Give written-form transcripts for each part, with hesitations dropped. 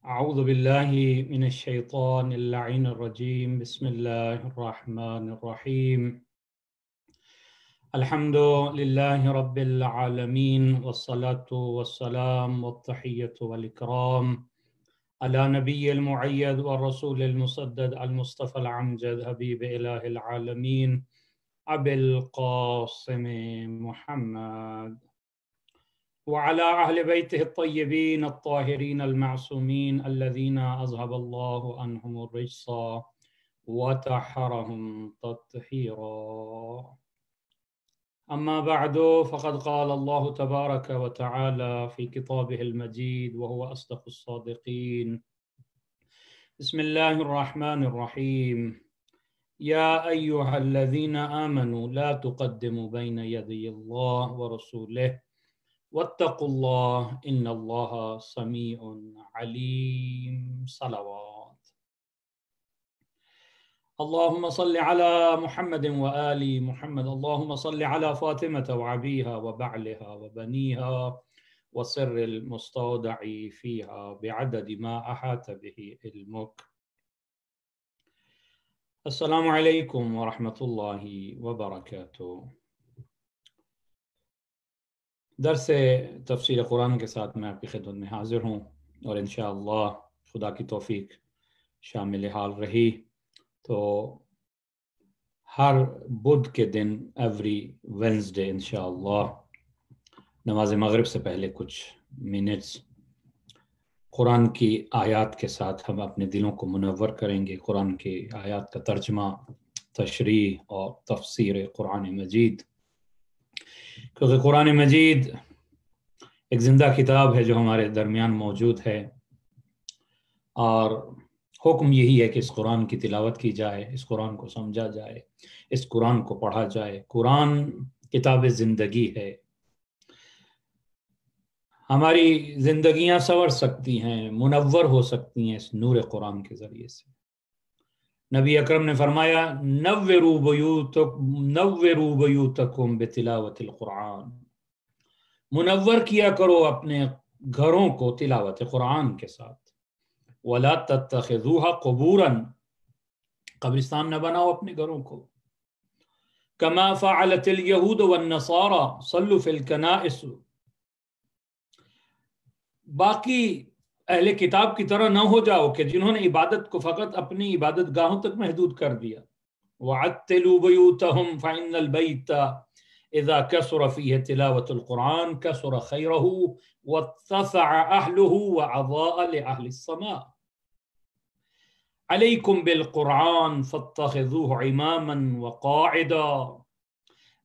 أعوذ بالله من الشيطان اللعين الرجيم. بسم الله الرحمن الرحيم. الحمد لله رب العالمين، والصلاة والسلام والتحية والإكرام على نبي المعيد والرسول المسدد المصطفى العمجد حبيب إله العالمين أبي القاسم محمد وعلى أهل بيته الطيبين الطاهرين المعصومين الذين أذهب الله عنهم الرجس وطهرهم تطهيرا. أما بعد، فقد قال الله تبارك وتعالى في كتابه المجيد وهو أصدق الصادقين. بسم الله الرحمن الرحيم. يا أيها الذين آمنوا لا تقدموا بين يدي الله ورسوله واتقوا الله إن الله سميع عليم. صلوات. اللهم صل على محمد وآل محمد. اللهم صل على فاطمة وعبيها وبعلها وبنيها وسر المستودع فيها بعدد ما أحاط به علمك. السلام علیکم ورحمۃ اللہ وبرکاتہ۔ درس تفسیر قرآن کے ساتھ میں آپ کی خدمت میں حاضر ہوں، اور انشاءاللہ خدا کی توفیق شامل حال رہی تو ہر بدھ کے دن ایوری وینسڈے انشاءاللہ نماز مغرب سے پہلے کچھ منٹس قرآن کی آیات کے ساتھ ہم اپنے دلوں کو منور کریں گے۔ قرآن کی آیات کا ترجمہ، تشریح اور تفسیر قرآن مجید، کیونکہ قرآن مجید ایک زندہ کتاب ہے جو ہمارے درمیان موجود ہے، اور حکم یہی ہے کہ اس قرآن کی تلاوت کی جائے، اس قرآن کو سمجھا جائے، اس قرآن کو پڑھا جائے۔ قرآن کتاب زندگی ہے، ہماری زندگیاں سنور سکتی ہیں، منور ہو سکتی ہیں اس نور قرآن کے ذریعے سے۔ نبی اکرم نے فرمایا نوروا بیوتکم بتلاوت القرآن، منور کیا کرو اپنے گھروں کو تلاوت قرآن کے ساتھ۔ ولا تتخذوها قبورا، قبرستان نہ بناؤ اپنے گھروں کو۔ کما فعلت الیہود والنصارى صلوا فی الکنائس، باقی اہل کتاب کی طرح نہ ہو جاؤ کہ جنہوں نے عبادت کو فقط اپنی عبادت گاہوں تک محدود کر دیا۔ وعتلوا بیوتہم فإن البیت اذا کثر فیہ تلاوت القرآن کثر خیرہ واتسع اہلہ وعضاء لأہل السماء۔ علیکم بالقرآن فاتخذوہ اماما وقاعدا،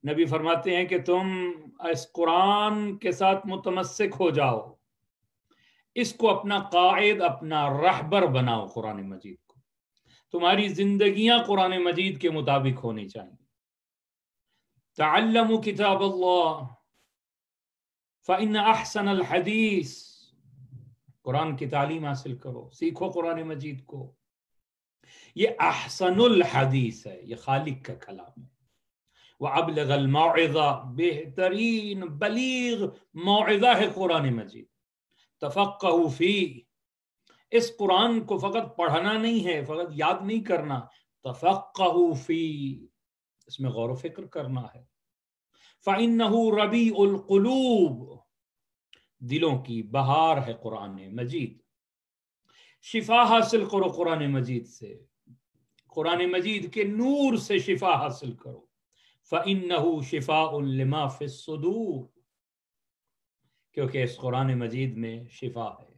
نبی فرماتے ہیں کہ تم اس قرآن کے ساتھ متمسک ہو جاؤ، اس کو اپنا قائد، اپنا رہبر بناؤ۔ قرآن مجید کو تمہاری زندگیاں قرآن مجید کے مطابق ہونی چاہیے۔ تعلموا کتاب اللہ فإن احسن الحدیث، قرآن کی تعلیم حاصل کرو، سیکھو قرآن مجید کو۔ یہ احسن الحدیث ہے، یہ خالق کا کلام ہے۔ وابلغ الموعظہ، بہترین بلیغ موعظہ ہے قرآن مجید۔ تفقہوا فیہ، اس قرآن کو فقط پڑھنا نہیں ہے، فقط یاد نہیں کرنا، تفقہوا فیہ، اس میں غور و فکر کرنا ہے۔ فإنہ ربیع القلوب، دلوں کی بہار ہے قرآن مجید۔ شفا حاصل کرو قرآن مجید سے، قرآن مجید کے نور سے شفا حاصل کرو۔ فإنہ شفاء لما فی الصدور، کیونکہ اس قرآن مجید میں شفا ہے۔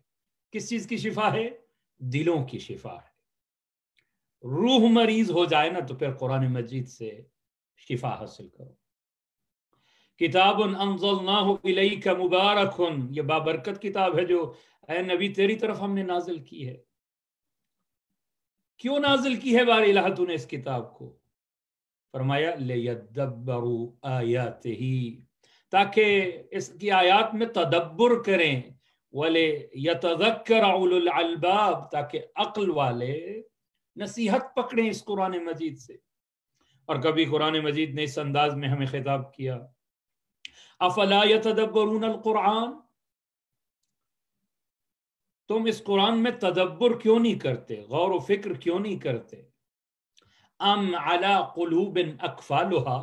کس چیز کی شفا ہے؟ دلوں کی شفا ہے۔ روح مریض ہو جائے نا تو پھر قرآن مجید سے شفا حاصل کرو۔ کتاب انزلناہ الیک مبارک، یہ بابرکت کتاب ہے جو اے نبی تیری طرف ہم نے نازل کی ہے۔ کیوں نازل کی ہے بار الہ تو نے اس کتاب کو؟ فرمایا لیدبروا آیاتہ، تاکہ اس کی آیات میں تدبر کریں، وَلِيَتَذَكَّرَ أُولُو الْأَلْبَابِ، تاکہ عقل والے نصیحت پکڑیں اس قرآن مجید سے۔ اور کبھی قرآن مجید نے اس انداز میں ہمیں خطاب کیا، افلا يتدبرون القرآن، تم اس قرآن میں تدبر کیوں نہیں کرتے، غور و فکر کیوں نہیں کرتے؟ ام علی قلوب اقفالھا،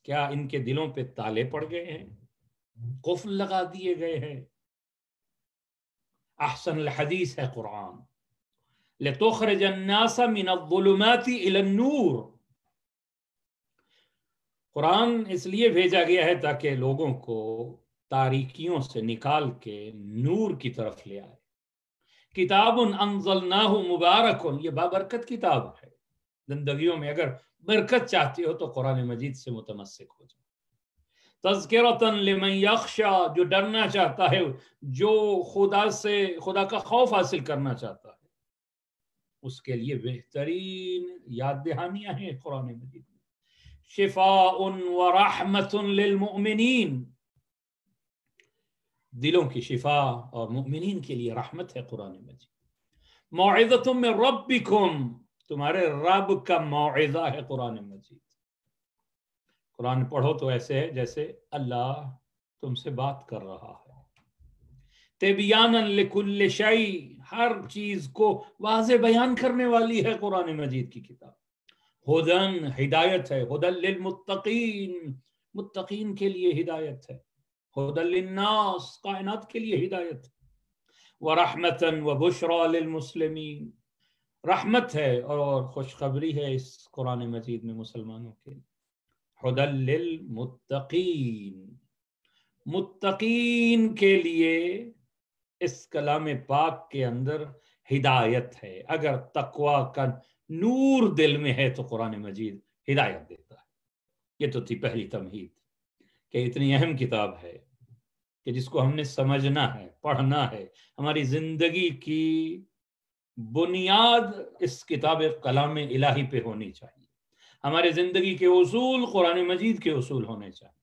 کیا ان کے دلوں پہ تالے پڑ گئے ہیں، قفل لگا دیے گئے ہیں؟ احسن الحدیث ہے قرآن، لتخرج الناس من الظلمات الى النور۔ قرآن اس لیے بھیجا گیا ہے تاکہ لوگوں کو تاریکیوں سے نکال کے نور کی طرف لے آئے۔ کتاب انزلناہ مبارک، یہ بابرکت کتاب ہے۔ زندگیوں میں اگر برکت چاہتے ہو تو قرآن مجید سے متمسک ہو جائے۔ تذکرۃ لمن یخشی، جو ڈرنا چاہتا ہے، جو خدا کا خوف حاصل کرنا چاہتا ہے، اس کے لیے بہترین یاد دہانیاں ہیں قرآن مجید میں۔ شفاء ورحمۃ للمؤمنین، دلوں کی شفا اور مؤمنین کے لیے رحمت ہے قرآن مجید۔ موعظۃ من ربکم، تمہارے رب کا موعظہ ہے قرآن مجید۔ قرآن پڑھو تو ایسے ہے جیسے اللہ تم سے بات کر رہا ہے۔ تبیانا لکل شیء، ہر چیز کو واضح بیان کرنے والی ہے قرآن مجید کی کتاب۔ ہدن، ہدایت ہے، ہدن للمتقین، متقین کے لیے ہدایت ہے۔ ہدن للناس، کائنات کے لیے ہدایت ہے۔ ورحمتا وبشرا للمسلمین، رحمت ہے اور خوشخبری ہے اس قرآن مجید میں مسلمانوں کے لیے۔ ہدن للمتقین، متقین کے لیے اس کلام پاک کے اندر ہدایت ہے۔ اگر تقوی کا نور دل میں ہے تو قرآن مجید ہدایت دیتا ہے۔ یہ تو تھی پہلی تمہید کہ اتنی اہم کتاب ہے کہ جس کو ہم نے سمجھنا ہے، پڑھنا ہے۔ ہماری زندگی کی بنیاد اس کتاب کلام الہی پہ ہونی چاہیے۔ ہمارے زندگی کے اصول قرآن مجید کے اصول ہونے چاہیے۔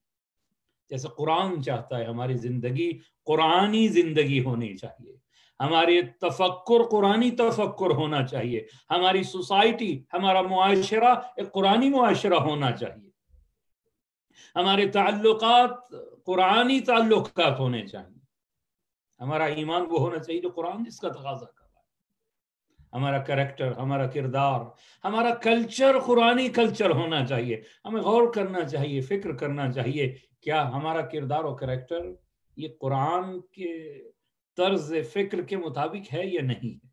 جیسے قرآن چاہتا ہے ہماری زندگی قرآنی زندگی ہونی چاہیے، ہماری تفکر قرآنی تفکر ہونا چاہیے، ہماری سوسائٹی، ہمارا معاشرہ ایک قرآنی معاشرہ ہونا چاہیے، ہمارے تعلقات قرآنی تعلقات ہونے چاہیے، ہمارا ایمان وہ ہونا چاہیے جو قرآن جس کا تقاضا کر رہا ہے، ہمارا کریکٹر، ہمارا کردار، ہمارا کلچر قرآنی کلچر ہونا چاہیے۔ ہمیں غور کرنا چاہیے، فکر کرنا چاہیے، کیا ہمارا کردار اور کریکٹر یہ قرآن کے طرز فکر کے مطابق ہے یا نہیں ہے؟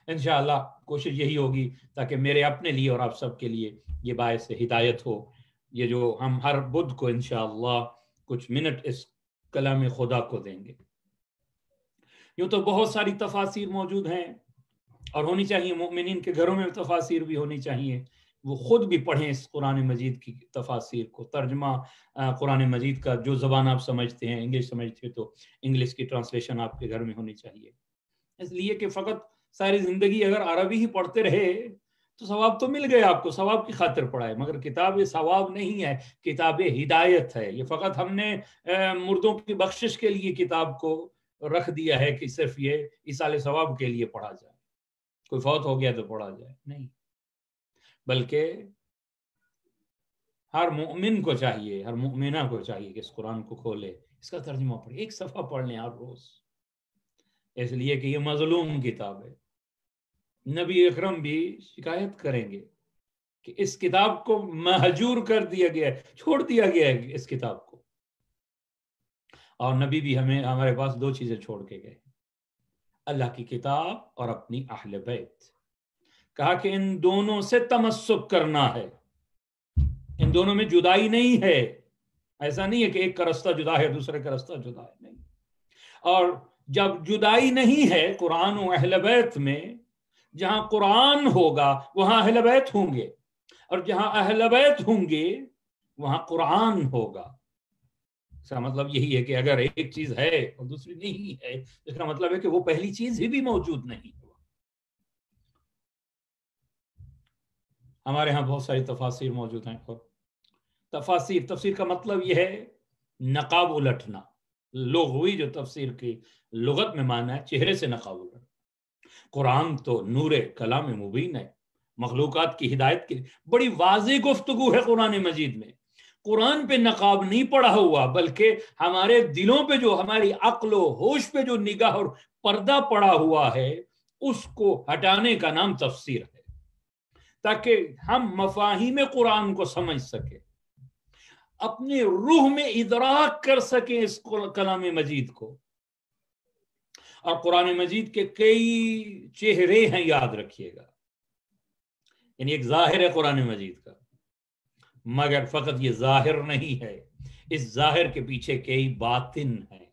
انشاءاللہ کوشش یہی ہوگی تاکہ میرے اپنے لیے اور آپ سب کے لیے یہ باعث ہدایت ہو۔ یہ جو ہم ہر بدھ کو انشاءاللہ کچھ منٹ اس کلام خدا کو دیں گے۔ یوں تو بہت ساری تفاسیر موجود ہیں اور ہونی چاہیے، مومنین کے گھروں میں تفاسیر بھی ہونی چاہیے، وہ خود بھی پڑھیں اس قرآن مجید کی تفاسیر کو، ترجمہ قرآن مجید کا جو زبان آپ سمجھتے ہیں، انگلش سمجھتے ہیں تو انگلش کی ٹرانسلیشن آپ کے گھر میں ہونی چاہیے۔ اس لیے کہ فقط ساری زندگی اگر عربی ہی پڑھتے رہے تو ثواب تو مل گیا آپ کو، ثواب کی خاطر پڑھائے، مگر کتاب یہ ثواب نہیں ہے، کتاب ہدایت ہے۔ یہ فقط ہم نے مردوں کی بخشش کے لیے کتاب کو رکھ دیا ہے کہ صرف یہ ایصال ثواب کے لیے پڑھا جائے، کوئی فوت ہو گیا تو پڑھا جائے، نہیں، بلکہ ہر مومن کو چاہیے، ہر مومنہ کو چاہیے کہ اس قرآن کو کھولے، اس کا ترجمہ پڑھے، ایک صفحہ پڑھ لیں ہر روز، اس لیے کہ یہ مظلوم کتاب ہے۔ نبی اکرم بھی شکایت کریں گے کہ اس کتاب کو مہجور کر دیا گیا ہے، چھوڑ دیا گیا ہے اس کتاب کو، اور نبی بھی ہمارے پاس دو چیزیں چھوڑ کے گئے، اللہ کی کتاب اور اپنی اہل بیت۔ کہا کہ ان دونوں سے تمسک کرنا ہے، ان دونوں میں جدائی نہیں ہے، ایسا نہیں ہے کہ ایک کا رستہ جدا ہے دوسرے کا رستہ جدا ہے، نہیں۔ اور جب جدائی نہیں ہے قرآن و اہل بیت میں، جہاں قرآن ہوگا وہاں اہل بیت ہوں گے، اور جہاں اہل بیت ہوں گے وہاں قرآن ہوگا۔ اس کا مطلب یہی ہے کہ اگر ایک چیز ہے اور دوسری نہیں ہے، اس کا مطلب ہے کہ وہ پہلی چیز ہی بھی موجود نہیں ہے۔ ہمارے ہاں بہت ساری تفاسیر موجود ہیں، اور تفسیر کا مطلب یہ ہے نقاب الٹنا، لغوی جو تفسیر کی لغت میں معنی ہے چہرے سے نقاب الٹنا۔ قرآن تو نور کلام مبین ہے، مخلوقات کی ہدایت کے لیے بڑی واضح گفتگو ہے قرآن مجید میں۔ قرآن پہ نقاب نہیں پڑا ہوا، بلکہ ہمارے دلوں پہ جو، ہماری عقل و ہوش پہ جو نگاہ اور پردہ پڑا ہوا ہے، اس کو ہٹانے کا نام تفسیر ہے، تاکہ ہم مفاہیم قرآن کو سمجھ سکیں، اپنے روح میں ادراک کر سکیں اس کلام مجید کو۔ اور قرآن مجید کے کئی چہرے ہیں، یاد رکھیے گا، یعنی ایک ظاہر ہے قرآن مجید کا، مگر فقط یہ ظاہر نہیں ہے، اس ظاہر کے پیچھے کئی باطن ہیں،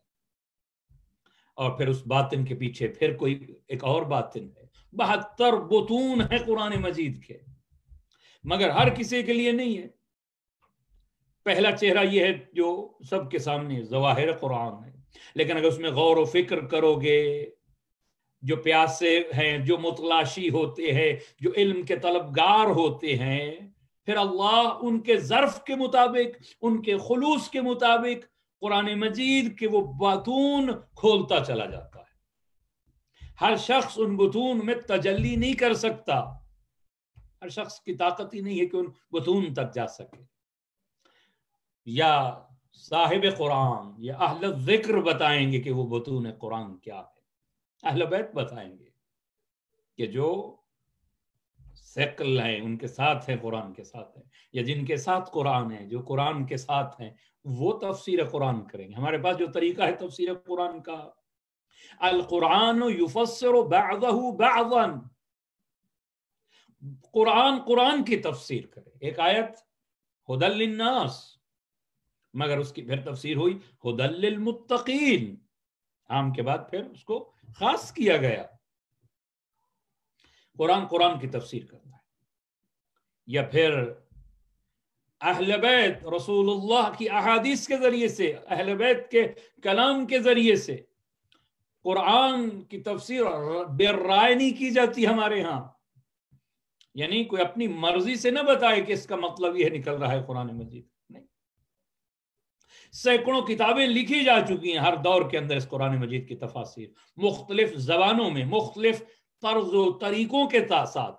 اور پھر اس باطن کے پیچھے پھر کوئی ایک اور باطن ہے۔ 72 بطون ہے قرآن مجید کے، مگر ہر کسی کے لیے نہیں ہے۔ پہلا چہرہ یہ ہے جو سب کے سامنے ظواہر قرآن ہے، لیکن اگر اس میں غور و فکر کرو گے، جو پیاسے ہیں، جو متلاشی ہوتے ہیں، جو علم کے طلبگار ہوتے ہیں، پھر اللہ ان کے ظرف کے مطابق، ان کے خلوص کے مطابق قرآن مجید کے وہ بطون کھولتا چلا جاتا ہے۔ ہر شخص ان بطون میں تجلی نہیں کر سکتا، ہر شخص کی طاقت ہی نہیں ہے کہ ان بطون تک جا سکے۔ یا صاحب قرآن یا اہل الذکر بتائیں گے کہ وہ بطون قرآن کیا ہے، اہل بیت بتائیں گے کہ جو ثقل ہیں، ان کے ساتھ ہیں، قرآن کے ساتھ ہیں، یا جن کے ساتھ قرآن ہے، جو قرآن کے ساتھ ہیں، وہ تفسیر قرآن کریں گے۔ ہمارے پاس جو طریقہ ہے تفسیر قرآن کا، القرآن یفسر بعضہ بعضا، قرآن کی تفسیر کرے۔ ایک آیت ہدی للناس، مگر اس کی پھر تفسیر ہوئی ہدی للمتقین، عام کے بعد پھر اس کو خاص کیا گیا۔ قرآن کی تفسیر کرنا ہے، یا پھر اہل بیت رسول اللہ کی احادیث کے ذریعے سے، اہل بیت کے کلام کے ذریعے سے قرآن کی تفسیر بے رائے نہیں کی جاتی ہمارے ہاں، یعنی کوئی اپنی مرضی سے نہ بتائے کہ اس کا مطلب یہ نکل رہا ہے قرآن مجید، نہیں۔ سینکڑوں کتابیں لکھی جا چکی ہیں ہر دور کے اندر اس قرآن مجید کی تفاسیر، مختلف زبانوں میں، مختلف طرز و طریقوں کے ساتھ۔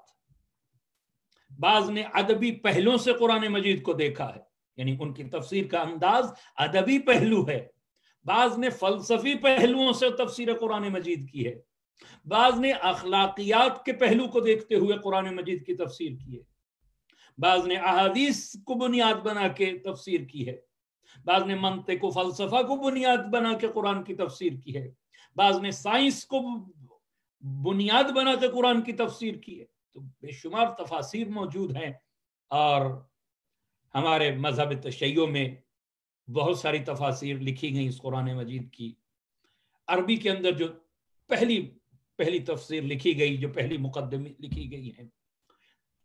بعض نے ادبی پہلوں سے قرآن مجید کو دیکھا ہے، یعنی ان کی تفسیر کا انداز ادبی پہلو ہے۔ بعض نے فلسفی پہلوؤں سے تفسیر قرآن مجید کی ہے، بعض نے اخلاقیات کے پہلو کو دیکھتے ہوئے قرآن مجید کی تفسیر کی ہے، بعض نے احادیث کو بنیاد بنا کے تفسیر کی ہے، بعض نے منطق و فلسفہ کو بنیاد بنا کے قرآن کی تفسیر کی ہے، بعض نے سائنس کو بنیاد بنا کے قرآن کی تفسیر کی ہے۔ تو بے شمار تفاسیر موجود ہیں، اور ہمارے مذہب تشیع میں بہت ساری تفاسیر لکھی گئی اس قرآن مجید کی۔ عربی کے اندر جو پہلی تفسیر لکھی گئی، جو پہلی مقدمے لکھی گئی ہے،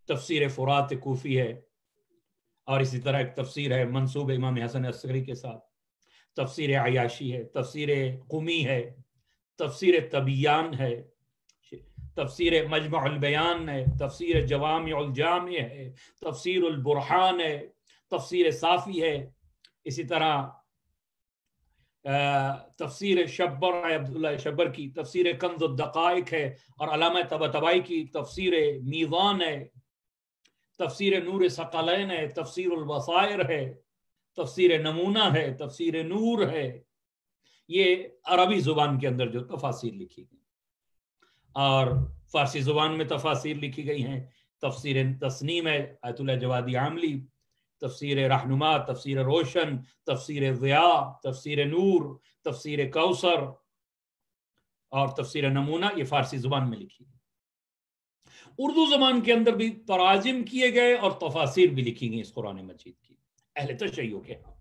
تفسیر فرات کوفی ہے، اور اسی طرح ایک تفسیر ہے منسوب امام حسن عسکری کے ساتھ، تفسیر عیاشی ہے، تفسیر قمی ہے، تفسیر طبیان ہے، تفسیر مجمع البیان ہے، تفسیر جوامع الجامع ہے، تفسیر البرحان ہے، تفسیر صافی ہے، اسی طرح تفسیر شبر عبداللہ شبر کی تفسیر کنز الدقائق ہے، اور علامہ طباطبائی کی تفسیر میزان ہے، تفسیر نور ثقلین ہے، تفسیر البصائر ہے، تفسیر نمونہ ہے، تفسیر نور ہے۔ یہ عربی زبان کے اندر جو تفاسیر لکھی گئی، اور فارسی زبان میں تفاسیر لکھی گئی ہیں، تفسیر تسنیم ہے آیت اللہ جوادی عاملی، تفسیر رہنما، تفسیر روشن، تفسیر ضیاء، تفسیر نور، تفسیر کوثر اور تفسیر نمونہ، یہ فارسی زبان میں لکھی گئی۔ اردو زبان کے اندر بھی تراجم کیے گئے اور تفاسیر بھی لکھی گئی اس قرآن مجید کی اہل تشیع کے ہاں۔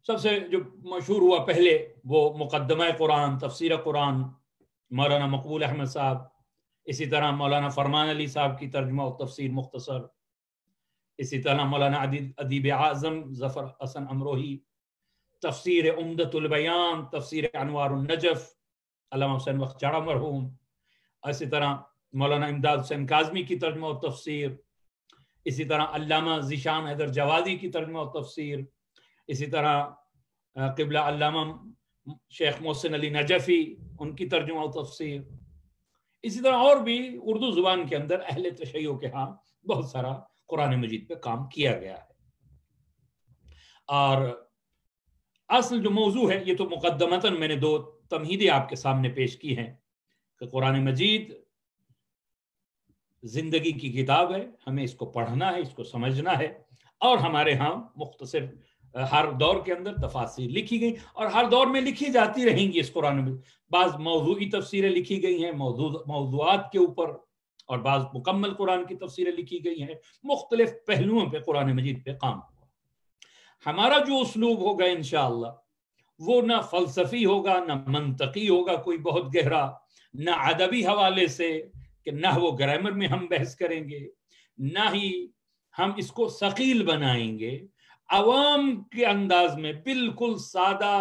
سب سے جو مشہور ہوا پہلے وہ مقدمہ قرآن، تفسیر قرآن، مولانا مقبول احمد صاحب، اسی طرح مولانا فرمان علی صاحب کی ترجمہ و تفسیر مختصر، اسی طرح مولانا ادیب اعظم ظفر حسن امروہی، تفسیر عمدۃ البیان، تفسیر انوار النجف علامہ حسین بختیارا مرحوم، اسی طرح مولانا امداد حسین کاظمی کی ترجمہ و تفسیر، اسی طرح علامہ ذیشان حیدر جوادی کی ترجمہ و تفسیر، اسی طرح قبلہ علامہ شیخ محسن علی نجفی ان کی ترجمہ و تفسیر، اسی طرح اور بھی اردو زبان کے اندر اہل تشیع کے ہاں بہت سارا قرآن مجید پہ کام کیا گیا ہے۔ اور اصل جو موضوع ہے، یہ تو مقدمتاً میں نے 2 تمہیدیں آپ کے سامنے پیش کی ہیں کہ قرآن مجید زندگی کی کتاب ہے، ہمیں اس کو پڑھنا ہے، اس کو سمجھنا ہے، اور ہمارے ہاں مختصر ہر دور کے اندر تفاسیر لکھی گئی اور ہر دور میں لکھی جاتی رہیں گی اس قرآن میں. بعض موضوعی تفسیریں لکھی گئی ہیں موضوعات کے اوپر، اور بعض مکمل قرآن کی تفسیریں لکھی گئی ہیں. مختلف پہلوؤں پہ قرآن مجید پہ کام ہوا. ہمارا جو اسلوب ہوگا انشاءاللہ وہ نہ فلسفی ہوگا، نہ منطقی ہوگا کوئی بہت گہرا، نہ ادبی حوالے سے کہ نہ وہ گرامر میں ہم بحث کریں گے، نہ ہی ہم اس کو ثقیل بنائیں گے. عوام کے انداز میں بالکل سادہ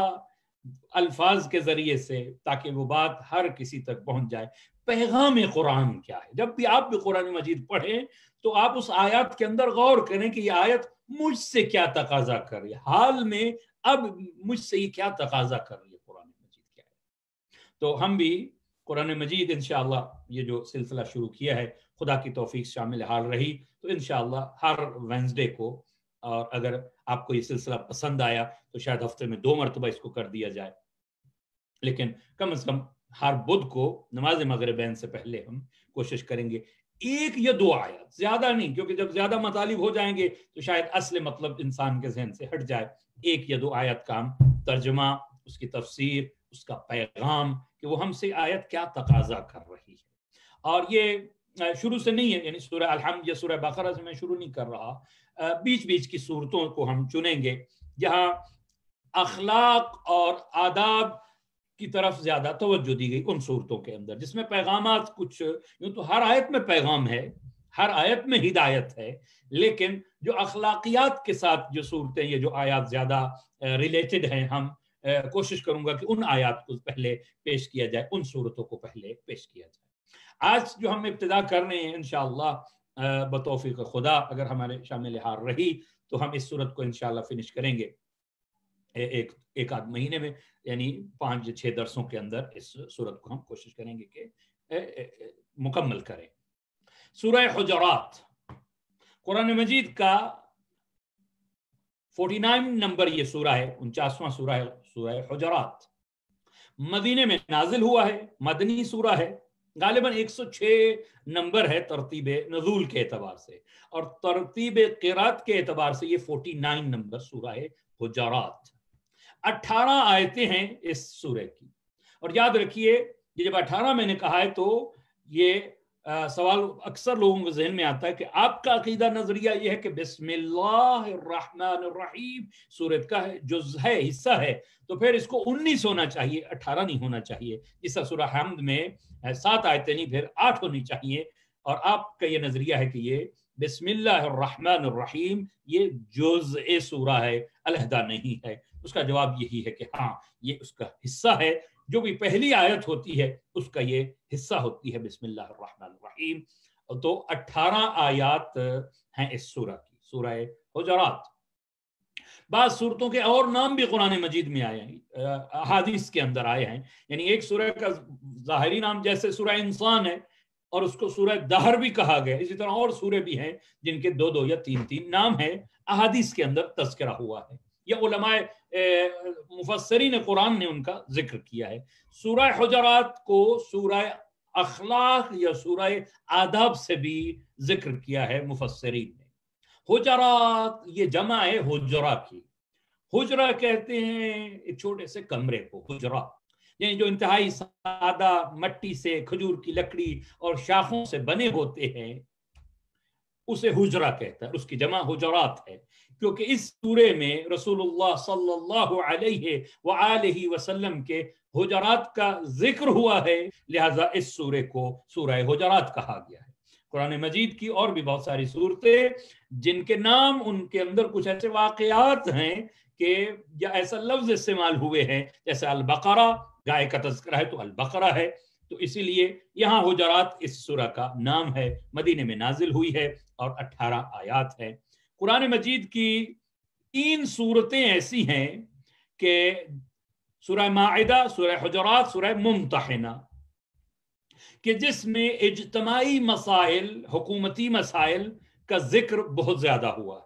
الفاظ کے ذریعے سے، تاکہ وہ بات ہر کسی تک پہنچ جائے. پیغام قرآن کیا ہے؟ جب بھی آپ بھی قرآن مجید پڑھیں تو آپ اس آیات کے اندر غور کریں کہ یہ آیت مجھ سے کیا تقاضا کر رہی ہے، حال میں اب مجھ سے یہ کیا تقاضا کر رہی ہے قرآن مجید کیا ہے. تو ہم بھی قرآن مجید انشاءاللہ یہ جو سلسلہ شروع کیا ہے، خدا کی توفیق شامل حال رہی تو انشاءاللہ ہر وینسڈے کو، اور اگر آپ کو یہ سلسلہ پسند آیا تو شاید ہفتے میں 2 مرتبہ اس کو کر دیا جائے، لیکن کم از کم ہر بدھ کو نماز مغربین سے پہلے ہم کوشش کریں گے 1 یا 2 آیات، زیادہ نہیں، کیونکہ جب زیادہ مطالب ہو جائیں گے تو شاید اصل مطلب انسان کے ذہن سے ہٹ جائے. 1 یا 2 آیت کا ہم ترجمہ، اس کی تفسیر، اس کا پیغام کہ وہ ہم سے آیت کیا تقاضا کر رہی ہے. اور یہ شروع سے نہیں ہے، یعنی سورہ الحمد یا سورہ بقرہ سے میں شروع نہیں کر رہا، بیچ بیچ کی صورتوں کو ہم چنیں گے جہاں اخلاق اور آداب کی طرف زیادہ توجہ دی گئی ان صورتوں کے اندر، جس میں پیغامات کچھ یوں تو ہر آیت میں پیغام ہے، ہر آیت میں ہدایت ہے، لیکن جو اخلاقیات کے ساتھ جو صورتیں، یہ جو آیات زیادہ ریلیٹڈ ہیں، ہم کوشش کروں گا کہ ان آیات کو پہلے پیش کیا جائے، ان صورتوں کو پہلے پیش کیا جائے. آج جو ہم ابتدا کر رہے ہیں انشاءاللہ بتوفیق خدا، اگر ہمارے شامل حال رہی تو ہم اس صورت کو انشاءاللہ فنش کریں گے ایک آدھ مہینے میں، یعنی 5 یا 6 درسوں کے اندر اس صورت کو ہم کوشش کریں گے کہ مکمل کریں. سورہ حجرات قرآن مجید کا 49 نمبر یہ سورہ ہے، 49واں سورہ ہے سورہ حجرات. مدینے میں نازل ہوا ہے، مدنی سورہ ہے، غالباً 106 نمبر ہے ترتیب نزول کے اعتبار سے، اور ترتیب قرات کے اعتبار سے یہ 49 نمبر سورہ ہے حجرات. 18 آیتیں ہیں اس سورہ کی. اور یاد رکھیے یہ جب 18 میں نے کہا ہے تو یہ سوال اکثر لوگوں کے ذہن میں آتا ہے کہ آپ کا عقیدہ نظریہ یہ ہے کہ بسم اللہ الرحمن الرحیم سورت کا جز ہے، حصہ ہے، تو پھر اس کو 19 ہونا چاہیے، 18 نہیں ہونا چاہیے. جس طرح سورہ حمد میں 7 آیتیں نہیں پھر 8 ہونی چاہیے. اور آپ کا یہ نظریہ ہے کہ یہ بسم اللہ الرحمن الرحیم یہ جزء سورہ ہے، علیحدہ نہیں ہے. اس کا جواب یہی ہے کہ ہاں یہ اس کا حصہ ہے، جو بھی پہلی آیت ہوتی ہے اس کا یہ حصہ ہوتی ہے بسم اللہ الرحمن الرحیم. تو 18 آیات ہیں اس سورہ کی، سورہ حجرات. بعض صورتوں کے اور نام بھی قرآن مجید میں آئے ہیں، احادیث کے اندر آئے ہیں. یعنی ایک سورہ کا ظاہری نام جیسے سورہ انسان ہے اور اس کو سورہ دہر بھی کہا گیا، اسی طرح اور سورے بھی ہیں جن کے 2 یا 3 نام ہیں، احادیث کے اندر تذکرہ ہوا ہے، یا علماء مفسرین قرآن نے ان کا ذکر کیا ہے. سورہ حجرات کو سورہ اخلاق یا سورہ آداب سے بھی ذکر کیا ہے مفسرین نے. حجرات یہ جمع ہے حجرہ کی. حجرہ کہتے ہیں ایک چھوٹے سے کمرے کو، حجرہ یعنی جو انتہائی سادہ مٹی سے، کھجور کی لکڑی اور شاخوں سے بنے ہوتے ہیں، اسے حجرہ کہتا ہے. اس کی جمع حجرات ہے، کیونکہ اس سورے میں رسول اللہ صلی اللہ علیہ وآلہ وسلم کے حجرات کا ذکر ہوا ہے، لہذا اس سورے کو سورہ حجرات کہا گیا ہے. قرآن مجید کی اور بھی بہت ساری صورتیں جن کے نام ان کے اندر کچھ ایسے واقعات ہیں کہ یا ایسا لفظ استعمال ہوئے ہیں جیسے البقرہ، گائے کا تذکرہ ہے تو البقرہ ہے، تو اسی لیے یہاں حجرات اس سورہ کا نام ہے. مدینے میں نازل ہوئی ہے اور 18 آیات ہے. قرآن مجید کی 3 صورتیں ایسی ہیں کہ سورہ مائدہ، سورہ حجرات، سورہ ممتحنہ، کہ جس میں اجتماعی مسائل، حکومتی مسائل کا ذکر بہت زیادہ ہوا ہے.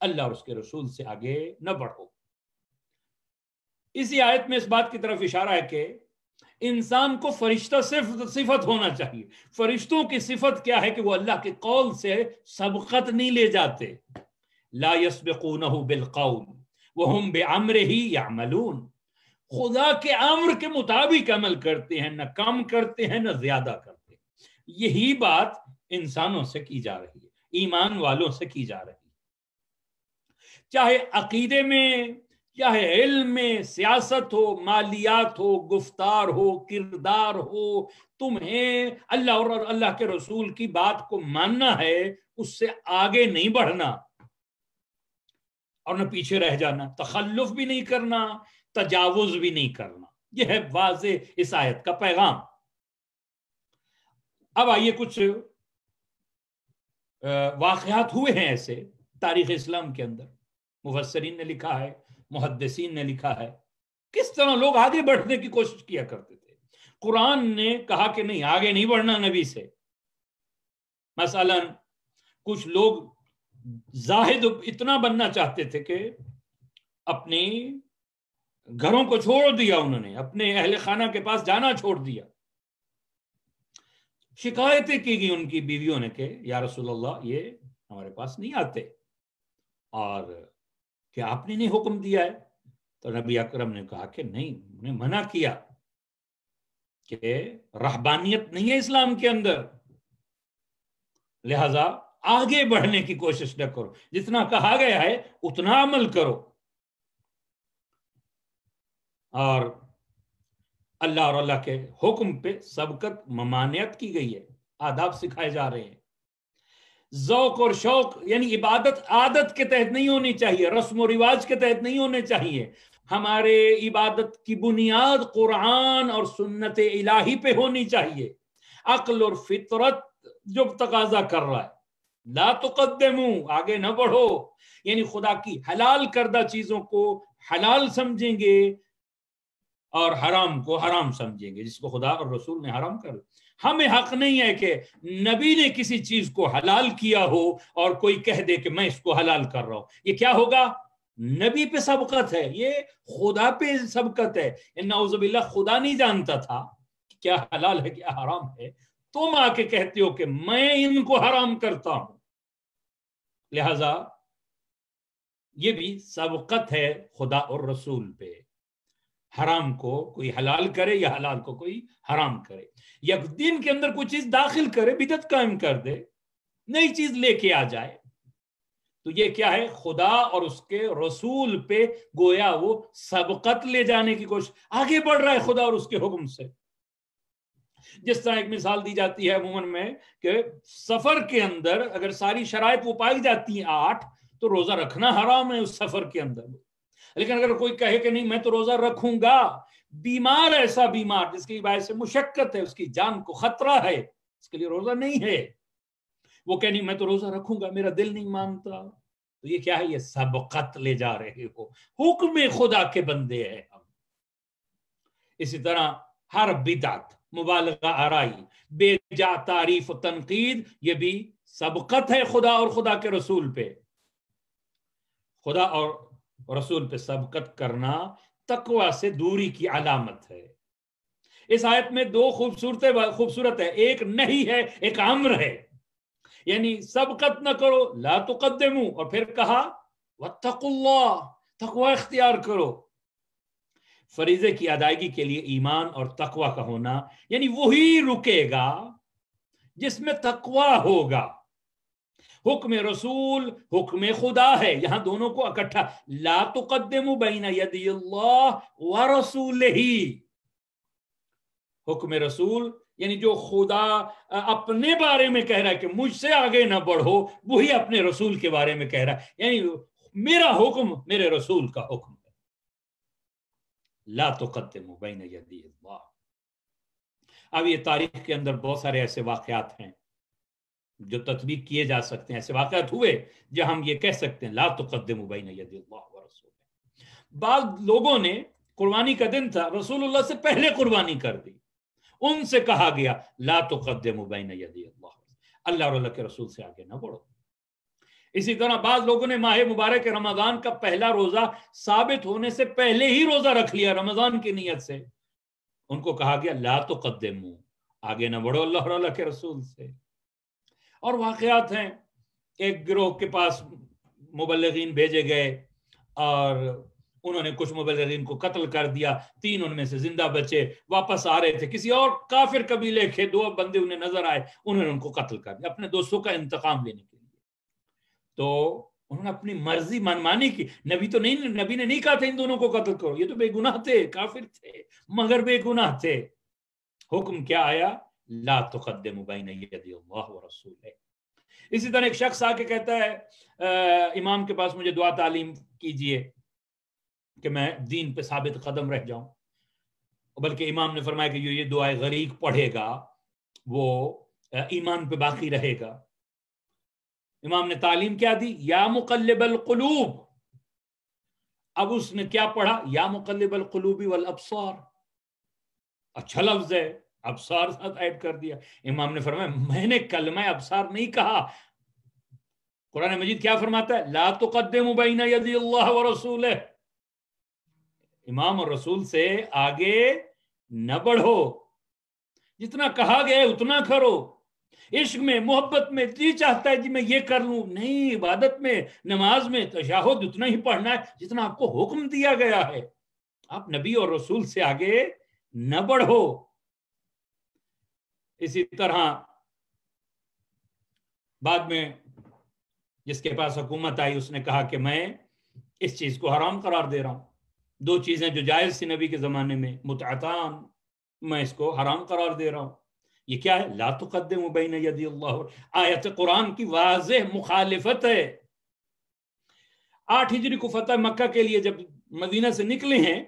اللہ اور اس کے رسول سے آگے نہ بڑھو۔ اسی آیت میں اس بات کی طرف اشارہ ہے کہ انسان کو فرشتہ صفت ہونا چاہیے۔ فرشتوں کی صفت کیا ہے کہ وہ اللہ کے قول سے سبقت نہیں لے جاتے، لا یسبقونہ بالقول وہم بامرہ یعملون، خدا کے امر کے مطابق عمل کرتے ہیں، نہ کم کرتے ہیں نہ زیادہ کرتے ہیں۔ یہی بات انسانوں سے کی جا رہی ہے، ایمان والوں سے کی جا رہی ہے، چاہے عقیدے میں، چاہے علم میں، سیاست ہو، مالیات ہو، گفتار ہو، کردار ہو۔ تمہیں اللہ اور اللہ کے رسول کی بات کو ماننا ہے، اس سے آگے نہیں بڑھنا اور نہ پیچھے رہ جانا، تخلف بھی نہیں کرنا، تجاوز بھی نہیں کرنا۔ یہ ہے واضح اس آیت کا پیغام۔ اب آئیے کچھ واقعات ہوئے ہیں ایسے تاریخ اسلام کے اندر، مفسرین نے لکھا ہے، محدثین نے لکھا ہے، کس طرح لوگ آگے بڑھنے کی کوشش کیا کرتے تھے۔ قرآن نے کہا کہ نہیں، آگے نہیں بڑھنا نبی سے۔ مثلا کچھ لوگ زاہد اتنا بننا چاہتے تھے کہ اپنی گھروں کو چھوڑ دیا، انہوں نے اپنے اہل خانہ کے پاس جانا چھوڑ دیا۔ شکایتیں کی گئی ان کی بیویوں نے کہ یا رسول اللہ یہ ہمارے پاس نہیں آتے، اور کیا آپ نے نہیں حکم دیا ہے؟ تو نبی اکرم نے کہا کہ نہیں، انہیں منع کیا کہ رہبانیت نہیں ہے اسلام کے اندر، لہذا آگے بڑھنے کی کوشش نہ کرو، جتنا کہا گیا ہے اتنا عمل کرو۔ اور اللہ اور اللہ کے حکم پہ سبقت ممانعت کی گئی ہے، آداب سکھائے جا رہے ہیں۔ ذوق اور شوق یعنی عبادت عادت کے تحت نہیں ہونی چاہیے، رسم و رواج کے تحت نہیں ہونے چاہیے۔ ہمارے عبادت کی بنیاد قرآن اور سنت الہی پہ ہونی چاہیے، عقل اور فطرت جو تقاضا کر رہا ہے۔ لا تقدموا، آگے نہ بڑھو، یعنی خدا کی حلال کردہ چیزوں کو حلال سمجھیں گے اور حرام کو حرام سمجھیں گے، جس کو خدا اور رسول نے حرام کر۔ ہمیں حق نہیں ہے کہ نبی نے کسی چیز کو حلال کیا ہو اور کوئی کہہ دے کہ میں اس کو حلال کر رہا ہوں۔ یہ کیا ہوگا؟ نبی پہ سبقت ہے، یہ خدا پہ سبقت ہے۔ نعوذ باللہ خدا نہیں جانتا تھا کہ کیا حلال ہے کیا حرام ہے، تم آ کے کہتے ہو کہ میں ان کو حرام کرتا ہوں۔ لہذا یہ بھی سبقت ہے خدا اور رسول پہ، حرام کو کوئی حلال کرے یا حلال کو کوئی حرام کرے، یا دین کے اندر کوئی چیز داخل کرے، بدعت قائم کر دے، نئی چیز لے کے آ جائے، تو یہ کیا ہے؟ خدا اور اس کے رسول پہ گویا وہ سبقت لے جانے کی کوشش، آگے بڑھ رہا ہے خدا اور اس کے حکم سے۔ جس طرح ایک مثال دی جاتی ہے عموماً میں کہ سفر کے اندر اگر ساری شرائط وہ پائی جاتی ہیں 8، تو روزہ رکھنا حرام ہے اس سفر کے اندر۔ لیکن اگر کوئی کہے کہ نہیں میں تو روزہ رکھوں گا، بیمار ایسا بیمار جس کی وجہ سے مشقت ہے، اس کی جان کو خطرہ ہے، اس کے لیے روزہ نہیں ہے، وہ کہ نہیں میں تو روزہ رکھوں گا، میرا دل نہیں مانتا، تو یہ کیا ہے؟ یہ سبقت لے جا رہے ہو، حکم خدا کے بندے ہیں ہم۔ اسی طرح ہر بدعت، مبالغہ آرائی، بے جا تعریف و تنقید، یہ بھی سبقت ہے خدا اور خدا کے رسول پہ۔ خدا اور رسول پہ سبقت کرنا تقوی سے دوری کی علامت ہے۔ اس آیت میں دو خوبصورت ہے، ایک نہیں ہے، ایک امر ہے، یعنی سبقت نہ کرو، لا تقدمو، اور پھر کہا واتقوا اللہ، تقوی اختیار کرو۔ فریضے کی ادائیگی کے لیے ایمان اور تقوی کا ہونا، یعنی وہی رکے گا جس میں تقوی ہوگا۔ حکم رسول، حکم خدا ہے، یہاں دونوں کو اکٹھا، لا تقدموا بین یدی اللہ ورسولہ۔ حکم رسول یعنی جو خدا اپنے بارے میں کہہ رہا ہے کہ مجھ سے آگے نہ بڑھو، وہی اپنے رسول کے بارے میں کہہ رہا ہے، یعنی میرا حکم میرے رسول کا حکم ہے، لا تقدموا بین یدی اللہ۔ اب یہ تاریخ کے اندر بہت سارے ایسے واقعات ہیں جو تطبیق کیے جا سکتے ہیں، ایسے واقعات ہوئے جہاں ہم یہ کہہ سکتے ہیں لا تقدموا بین یدی اللہ ورسولہ۔ بعض لوگوں نے قربانی کا دن تھا، رسول اللہ سے پہلے قربانی کر دی، ان سے کہا گیا لا تقدموا بین یدی اللہ، اللہ اور اللہ کے رسول سے آگے نہ بڑھو۔ اسی طرح بعض لوگوں نے ماہ مبارک رمضان کا پہلا روزہ ثابت ہونے سے پہلے ہی روزہ رکھ لیا رمضان کی نیت سے. ان کو کہا گیا لا تقدموا، آگے نہ بڑھو اللہ اور اللہ کے رسول سے. اور واقعات ہیں، ایک گروہ کے پاس مبلغین بھیجے گئے اور انہوں نے کچھ مبلغین کو قتل کر دیا، 3 ان میں سے زندہ بچے، واپس آ رہے تھے، کسی اور کافر قبیلے کے 2 بندے انہیں نظر آئے، انہوں نے ان کو قتل کر دیا اپنے دوستوں کا انتقام لینے کے لیے. تو انہوں نے اپنی مرضی منمانی کی. نبی نے نہیں کہا تھا ان دونوں کو قتل کرو، یہ تو بے گناہ تھے، کافر تھے مگر بے گناہ تھے. حکم کیا آیا؟ لا تقدموا بین یدی اللہ ورسولہ. اسی طرح ایک شخص آ کے کہتا ہے امام کے پاس مجھے دعا تعلیم کیجئے کہ میں دین پہ ثابت قدم رہ جاؤں، بلکہ امام نے فرمایا کہ یہ دعائے غریق پڑھے گا وہ ایمان پہ باقی رہے گا. امام نے تعلیم کیا دی؟ یا مقلب القلوب. اب اس نے کیا پڑھا؟ یا مقلب القلوب والابصار. اچھا لفظ ہے، ابصار ساتھ ایڈ کر دیا. امام نے فرمایا میں نے کلمہ ابصار نہیں کہا. قرآن مجید کیا فرماتا ہے؟ لا تقدموا بین یدی اللہ ورسولہ. امام اور رسول سے آگے نہ بڑھو، جتنا کہا گیا ہے اتنا کرو. عشق میں، محبت میں جی چاہتا ہے جی میں یہ کر لوں، نہیں، عبادت میں، نماز میں تشہد اتنا ہی پڑھنا ہے جتنا آپ کو حکم دیا گیا ہے. آپ نبی اور رسول سے آگے نہ بڑھو. اسی طرح بعد میں جس کے پاس حکومت آئی اس نے کہا کہ میں اس چیز کو حرام قرار دے رہا ہوں. 2 چیزیں جو جائز تھی نبی کے زمانے میں، متعتان، میں اس کو حرام قرار دے رہا ہوں. یہ کیا ہے؟ لا تقدموا بین یدی اللہ. آیت قرآن کی واضح مخالفت ہے. 8 ہجری کو فتح مکہ کے لیے جب مدینہ سے نکلے ہیں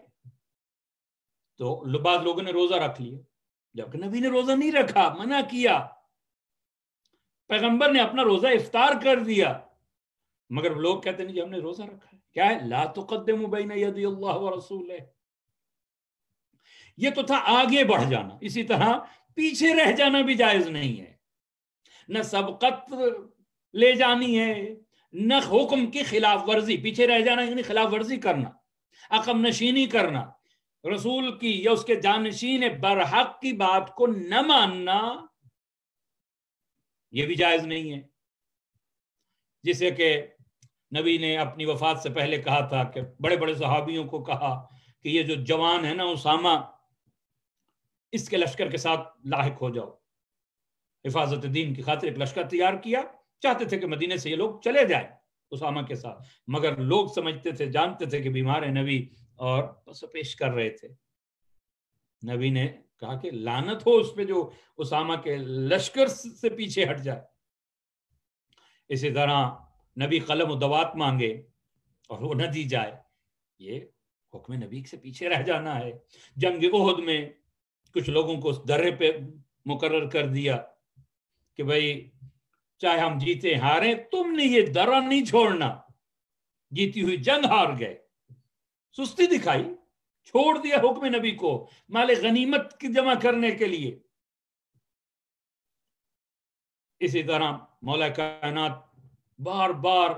تو بعض لوگوں نے روزہ رکھ لیا، جبکہ نبی نے روزہ نہیں رکھا، منع کیا. پیغمبر نے اپنا روزہ افطار کر دیا، مگر لوگ کہتے نہیں جی ہم نے روزہ رکھا ہے. کیا ہے؟ لا تقدموا بین یدی اللہ ورسولہ. یہ تو تھا آگے بڑھ جانا. اسی طرح پیچھے رہ جانا بھی جائز نہیں ہے. نہ سبقت لے جانی ہے، نہ حکم کی خلاف ورزی. پیچھے رہ جانا یعنی خلاف ورزی کرنا، عقب نشینی کرنا، رسول کی یا اس کے جانشین برحق کی بات کو نہ ماننا، یہ بھی جائز نہیں ہے. جسے کہ نبی نے اپنی وفات سے پہلے کہا تھا کہ بڑے بڑے صحابیوں کو کہا کہ یہ جو جوان ہے نا اسامہ، اس کے لشکر کے ساتھ لاحق ہو جاؤ. حفاظت دین کی خاطر ایک لشکر تیار کیا، چاہتے تھے کہ مدینے سے یہ لوگ چلے جائیں اسامہ کے ساتھ، مگر لوگ سمجھتے تھے، جانتے تھے کہ بیمار ہے نبی اور بس پیش کر رہے تھے. نبی نے کہا کہ لعنت ہو اس پہ جو اسامہ کے لشکر سے پیچھے ہٹ جائے. اسی طرح نبی قلم و دوات مانگے اور وہ نہ دی جائے، یہ حکم نبی سے پیچھے رہ جانا ہے. جنگ احد میں کچھ لوگوں کو اس درے پہ مقرر کر دیا کہ بھئی چاہے ہم جیتے ہاریں تم نے یہ درہ نہیں چھوڑنا. جیتی ہوئی جنگ ہار گئے، سستی دکھائی، چھوڑ دیا حکم نبی کو مال غنیمت کی جمع کرنے کے لیے. اسی طرح مولا کائنات بار بار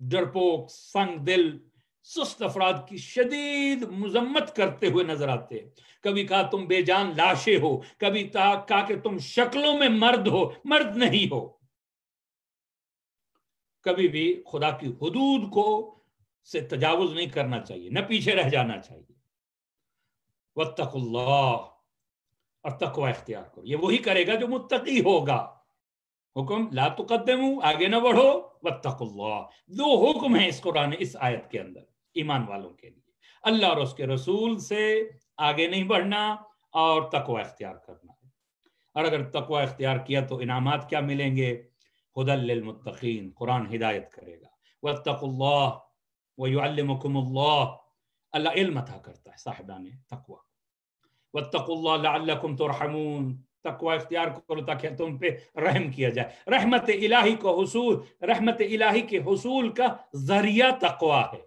ڈرپوک، سنگ دل، سست افراد کی شدید مذمت کرتے ہوئے نظر آتے ہیں. کبھی کہا تم بے جان لاشیں ہو، کبھی کہا کہ تم شکلوں میں مرد ہو، مرد نہیں ہو. کبھی بھی خدا کی حدود کو سے تجاوز نہیں کرنا چاہیے، نہ پیچھے رہ جانا چاہیے. واتقوا اللہ، اور تقوی اختیار کرو. یہ وہی کرے گا جو متقی ہوگا. حکم لا تقدموا، آگے نہ بڑھو، واتقوا اللہ. 2 حکم ہیں اس قرآن، اس آیت کے اندر ایمان والوں کے لیے: اللہ اور اس کے رسول سے آگے نہیں بڑھنا اور تقوی اختیار کرنا ہے. اور اگر تقوی اختیار کیا تو انعامات کیا ملیں گے؟ ہدی للمتقین، قرآن ہدایت کرے گا. واتقوا اللہ ویعلمکم اللہ، اللہ علم عطا کرتا ہے صاحبان تقوی. واتقوا اللہ لعلکم ترحمون، تقوی اختیار کرو تاکہ تم پہ رحم کیا جائے. رحمت الہی کے حصول کا ذریعہ تقوی ہے،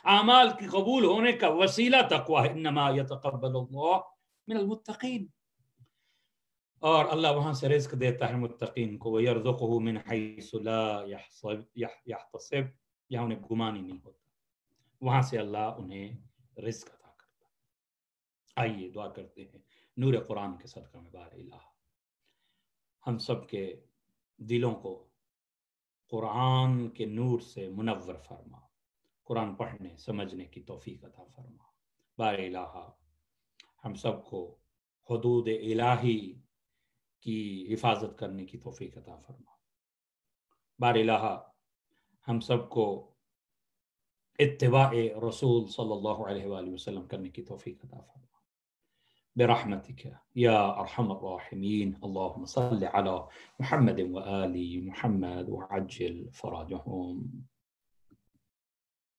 اعمال کی قبول ہونے کا وسیلہ تقوی ہے. انما یتقبل اللہ من المتقین. اور اللہ وہاں سے رزق دیتا ہے متقین کو، وَيَرْزُقُهُ مِنْ حَيْثُ لَا يَحْتَسِبُ، یہاں انہیں گمان ہی نہیں ہوتا، وہاں سے اللہ انہیں رزق عطا کرتا۔ آئیے دعا کرتے ہیں نور قرآن کے صدقہ میں بار الہ ہم سب کے دلوں کو قرآن کے نور سے منور فرما، قرآن پڑھنے سمجھنے کی توفیق عطا فرما۔ بار الہ ہم سب کو حدود الہی کی حفاظت کرنے کی توفیق عطا فرما۔ بار الہ ہم سب کو اتباع رسول صلی اللہ علیہ وآلہ وسلم کرنے کی توفیق عطا فرما برحمتک یا ارحم الراحمین۔ اللہم صل علی محمد وآل محمد وعجل فرجهم